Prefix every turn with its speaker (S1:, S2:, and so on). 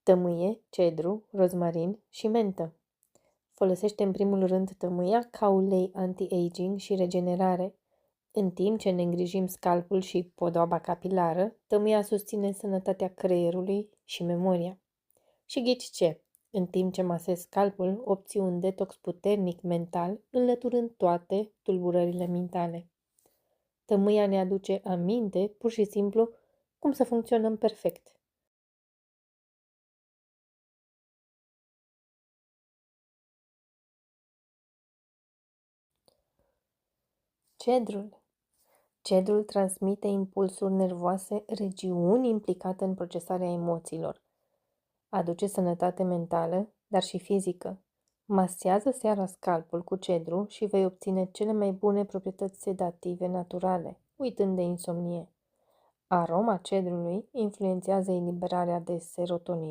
S1: tămâie, cedru, rozmarin și mentă. Folosește în primul rând tămâia ca ulei anti-aging și regenerare. În timp ce ne îngrijim scalpul și podoaba capilară, tămâia susține sănătatea creierului și memoria. Și ghici ce? În timp ce masezi scalpul, obții un detox puternic mental, înlăturând toate tulburările mentale. Tămâia ne aduce aminte, pur și simplu, cum să funcționăm perfect. Cedrul. Cedrul transmite impulsuri nervoase regiuni implicate în procesarea emoțiilor. Aduce sănătate mentală, dar și fizică. Masează seara scalpul cu cedru și vei obține cele mai bune proprietăți sedative naturale, uitând de insomnie. Aroma cedrului influențează eliberarea de serotonină,